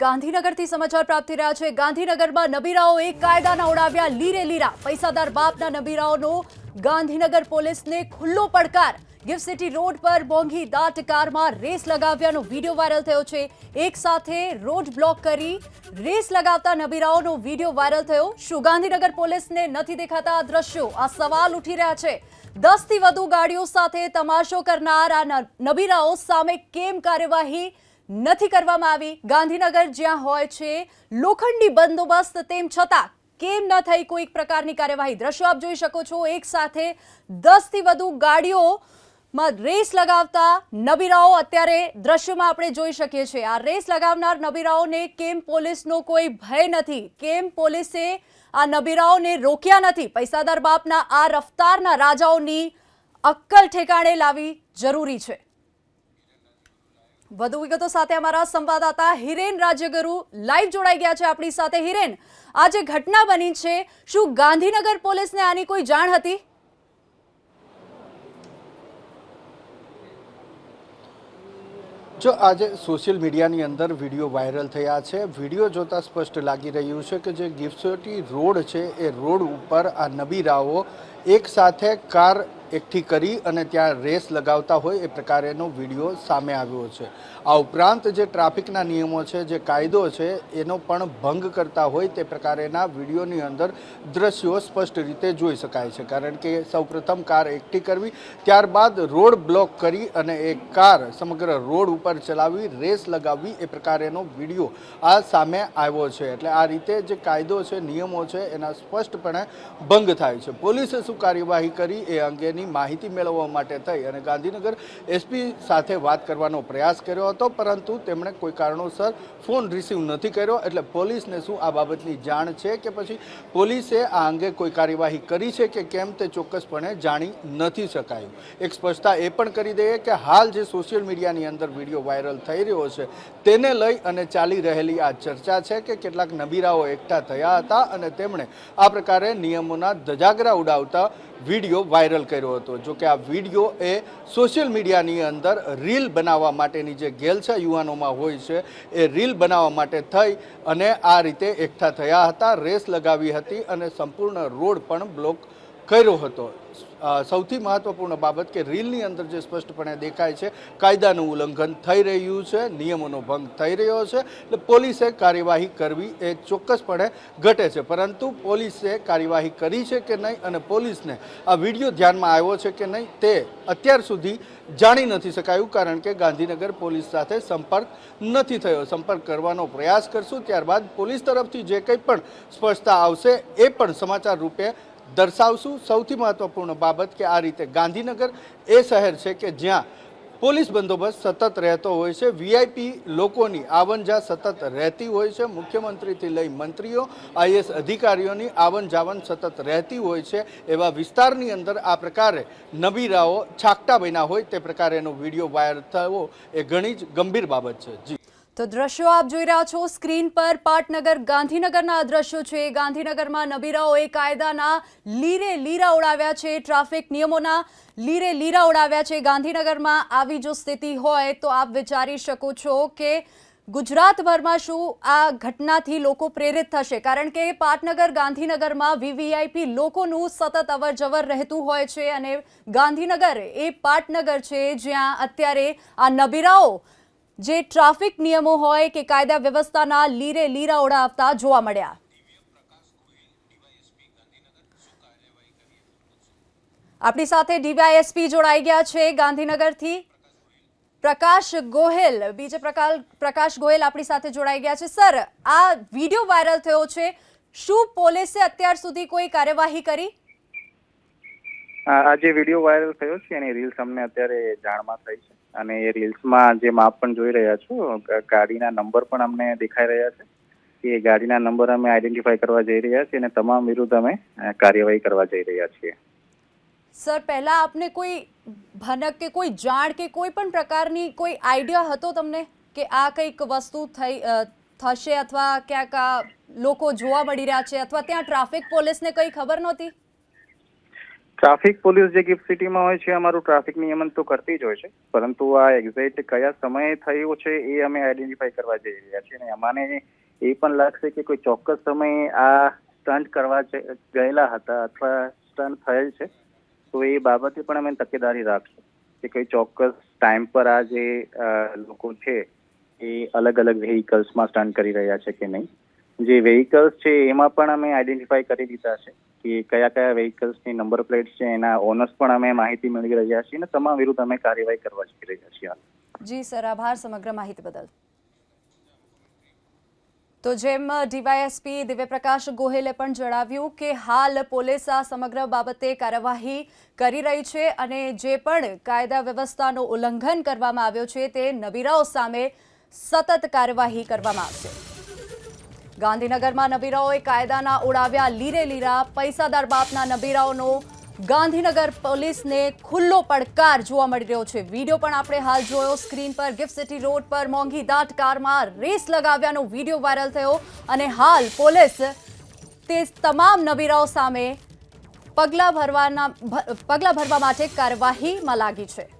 ગાંધીનગરથી સમાચાર પ્રાપ્ત થઈ રહ્યા છે। ગાંધીનગરમાં નબીરાઓએ કાયદાના ઉડાવ્યા લીરે લીરા। પૈસાદાર બાપના નબીરાઓનો ગાંધીનગર પોલીસને ખુલ્લો પડકાર। ગિફ્ટ સિટી રોડ પર મોંઘી દાટ કારમાં રેસ લગાવ્યાનો વિડીયો વાયરલ થયો છે। એક સાથે રોડ બ્લોક કરી રેસ લગાવતા નબીરાઓનો વિડીયો વાયરલ થયો। શું ગાંધીનગર પોલીસને નથી દેખાતા આ દ્રશ્યો? આ સવાલ ઉઠી રહ્યા છે। 10 થી વધુ ગાડીઓ સાથે તમાશો કરનાર આ નબીરાઓ સામે કેમ કાર્યવાહી નથી કરવામાં આવી? ગાંધીનગર જ્યાં હોય છે લોખંડી બંદોબસ્ત, તેમ છતાં કેમ ન થઈ કોઈ પ્રકારની કાર્યવાહી? દ્રશ્યો આપ જોઈ શકો છો। એક સાથે 10 થી વધુ ગાડીઓમાં રેસ લગાવતા નબીરાઓ અત્યારે દ્રશ્યોમાં આપણે જોઈ શકીએ છીએ। આ રેસ લગાવનાર નબીરાઓને કેમ પોલીસનો કોઈ ભય નથી? કેમ પોલીસે આ નબીરાઓને રોક્યા નથી? પૈસાદાર બાપના આ રફતારના રાજાઓની અક્કલ ઠેકાણે લાવવી જરૂરી છે। વધુ વિગતો સાથે અમારા સંવાદદાતા હિરેન રાજ્યગુરુ લાઈવ જોડાઈ ગયા છે આપણી સાથે। હિરેન, આ જે ઘટના બની છે, શું ગાંધીનગર પોલીસને આની કોઈ જાણ હતી? જો આજે સોશિયલ મીડિયાની અંદર વિડીયો વાયરલ થયા છે। વિડીયો જોતા સ્પષ્ટ લાગી રહ્યું છે કે જે ગિફ્ટ સિટી રોડ છે એ રોડ ઉપર આ નબીરાઓ એક સાથે કાર એકઠી કરી અને ત્યાં રેસ લગાવતા હોય એ પ્રકારેનો વિડીયો સામે આવ્યો છે। આ ઉપરાંત જે ટ્રાફિકના નિયમો છે, જે કાયદો છે, એનો પણ ભંગ કરતા હોય તે પ્રકારેના વિડીયોની અંદર દ્રશ્યો સ્પષ્ટ રીતે જોઈ શકાય છે। કારણ કે સૌપ્રથમ કાર એકઠી કરવી, ત્યારબાદ રોડ બ્લોક કરી અને એ કાર સમગ્ર રોડ ઉપર ચલાવી રેસ લગાવવી એ પ્રકારેનો વિડીયો આ સામે આવ્યો છે। એટલે આ રીતે જે કાયદો છે, નિયમો છે, એના સ્પષ્ટપણે ભંગ થાય છે। પોલીસે શું કાર્યવાહી કરી એ અંગે માહિતી મેળવવા માટે થઈ અને ગાંધીનગર એસપી સાથે વાત કરવાનો પ્રયાસ કર્યો હતો, પરંતુ તેમણે કોઈ કારણોસર ફોન રિસીવ નથી કર્યો। એટલે પોલીસને શું આ બાબતની જાણ છે કે પછી પોલીસે આ અંગે કોઈ કાર્યવાહી કરી છે કે કેમ તે ચોક્કસપણે જાણી નથી શકાયું। એક સ્પષ્ટતા એ પણ કરી દઈએ કે હાલ જે સોશિયલ મીડિયાની અંદર વિડીયો વાયરલ થઈ રહ્યો છે તેને લઈ અને ચાલી રહેલી આ ચર્ચા છે કે કેટલાક નબીરાઓ એકઠા થયા હતા અને તેમણે આ પ્રકારે નિયમોના ધજાગરા ઉડાવતા વિડીયો વાયરલ કર્યો હતો। જો કે આ વિડીયો એ સોશિયલ મીડિયાની અંદર રીલ બનાવવા માટેની જે ગેલ છે યુવાનોમાં હોય છે, એ રીલ બનાવવા માટે થઈ અને આ રીતે એકઠા થયા હતા, રેસ લગાવી હતી અને સંપૂર્ણ રોડ પણ બ્લોક કર્યો હતો। સૌથી મહત્વપૂર્ણ બાબત કે રીલની અંદર જે સ્પષ્ટપણે દેખાય છે કાયદાનું ઉલ્લંઘન થઈ રહ્યું છે, નિયમોનો ભંગ થઈ રહ્યો છે। એટલે પોલીસે કાર્યવાહી કરવી એ ચોક્કસપણે ઘટે છે, પરંતુ પોલીસે કાર્યવાહી કરી છે કે નહીં અને પોલીસને આ વિડીયો ધ્યાનમાં આવ્યો છે કે નહીં તે અત્યાર સુધી જાણી નથી શકાયું। કારણ કે ગાંધીનગર પોલીસ સાથે સંપર્ક નથી થયો। સંપર્ક કરવાનો પ્રયાસ કરશું, ત્યારબાદ પોલીસ તરફથી જે કંઈ પણ સ્પષ્ટતા આવશે એ પણ સમાચાર રૂપે દર્શાવશું। સૌથી મહત્વપૂર્ણ બાબત કે આ રીતે ગાંધીનગર એ શહેર છે કે જ્યાં પોલીસ બંદોબસ્ત સતત રહેતો હોય છે, વીઆઈપી લોકોની આવન જાવન સતત રહેતી હોય છે, મુખ્યમંત્રીથી લઈ મંત્રીઓ, આઈએસ અધિકારીઓની આવન જાવન સતત રહેતી હોય છે। એવા વિસ્તારની અંદર આ પ્રકારે નબીરાઓ છાકટા બન્યા હોય તે પ્રકારેનો વિડીયો વાયરલ થવો એ ઘણી જ ગંભીર બાબત છે। જી, તો દ્રશ્યો આપ જોઈ રહ્યા છો સ્ક્રીન પર, પાટનગર ગાંધીનગરના દ્રશ્યો છે। ગાંધીનગરમાં નબીરાઓએ કાયદાના લીરે લીરા ઉડાવ્યા છે, ટ્રાફિક નિયમોના લીરે લીરા ઉડાવ્યા છે। ગાંધીનગરમાં આવી જો સ્થિતિ હોય તો આપ વિચારી શકો છો કે ગુજરાતભરમાં શું આ ઘટનાથી લોકો પ્રેરિત થશે? કારણ કે પાટનગર ગાંધીનગરમાં વીવીઆઈપી લોકોનું સતત અવર જવર રહેતું હોય છે અને ગાંધીનગર એ પાટનગર છે જ્યાં અત્યારે આ નબીરાઓ જે ટ્રાફિક નિયમો હોય કે કાયદા વ્યવસ્થાના લીરે લીરા ઉડાવતા જોવા મળ્યા। આપણી સાથે ડીવાયએસપી જોડાઈ ગયા છે ગાંધીનગરથી, પ્રકાશ ગોહિલ, બીજે પ્રકાશ ગોહિલ આપણી સાથે જોડાઈ ગયા છે। સર, આ વિડીયો વાયરલ થયો છે, શું પોલીસે અત્યાર સુધી કોઈ કાર્યવાહી કરી? આ જે વિડીયો વાયરલ થયો છે એની રીલ્સ અમને અત્યારે જાણમાં થઈ છે અને એ રીલ્સમાં જે આપ પણ જોઈ રહ્યા છો ગાડીના નંબર પણ અમને દેખાઈ રહ્યા છે કે એ ગાડીના નંબર અમે આઈડેન્ટિફાઈ કરવા જઈ રહ્યા છીએ અને તમામ વિરુદ્ધ અમે કાર્યવાહી કરવા જઈ રહ્યા છીએ। સર, પહેલા આપને કોઈ ભનક કે કોઈ જાણ કે કોઈ પણ પ્રકારની કોઈ આઈડિયા હતો તમને કે આ કંઈક વસ્તુ થશે અથવા ક્યાંક આ લોકો જોવા મળી રહ્યા છે અથવા ત્યાં ટ્રાફિક પોલીસને કંઈ ખબર નહોતી? ટ્રાફિક પોલીસ જે ગિફ્ટ સિટીમાં હોય છે અમારું ટ્રાફિક નિયમન તો કરતી જ હોય છે, પરંતુ આ એક્ઝેક્ટ કયા સમયે થયું છે એ અમે આઈડેન્ટિફાઈ કરવા જઈ રહ્યા છીએ અને અમાને એ પણ લાગશે કે કોઈ ચોક્કસ સમયે આ સ્ટન્ટ કરવા ગયેલા હતા અથવા સ્ટન્ટ થયેલ છે તો એ બાબતે પણ અમે તકેદારી રાખશું કે કોઈ ચોક્કસ ટાઈમ પર આ જે લોકો છે એ અલગ અલગ વ્હીકલ્સમાં સ્ટન્ટ કરી રહ્યા છે કે નહીં. જે વ્હીકલ્સ છે એમાં પણ અમે આઈડેન્ટિફાઈ કરી દીધા છે કે કયા કયા વ્હીકલ્સની નંબર પ્લેટ છે, એના ઓનર્સ પણ અમે માહિતી મેળવી રહ્યા છીએ અને તમામ વિરુદ્ધ અમે કાર્યવાહી કરવા જઈ રહ્યા છીએ. જી સર, આભાર સમગ્ર માહિતી બદલ. તો જેમ ડીવાયએસપી દિવ્યપ્રકાશ ગોહિલે પણ જણાવ્યું કે હાલ પોલીસ આ સમગ્ર બાબતે કાર્યવાહી કરી રહી છે અને જે પણ કાયદા વ્યવસ્થાનું ઉલ્લંઘન કરવામાં આવ્યો છે તે નબીરાઓ સામે સતત કાર્યવાહી કરવામાં આવશે. ગાંધીનગરમાં નબીરાઓએ કાયદાના ઉડાવ્યા લીરે લીરા. પૈસાદાર બાપના નબીરાઓનો ગાંધીનગર પોલીસને ખુલ્લો પડકાર જોવા મળી રહ્યો છે. વિડીયો પણ આપણે હાલ જોયો સ્ક્રીન પર. ગિફ્ટ સિટી રોડ પર મોંઘી દાટ કારમાં રેસ લગાવ્યાનો વિડીયો વાયરલ થયો અને હાલ પોલીસ તે તમામ નબીરાઓ સામે પગલાં ભરવા માટે કાર્યવાહીમાં લાગી છે.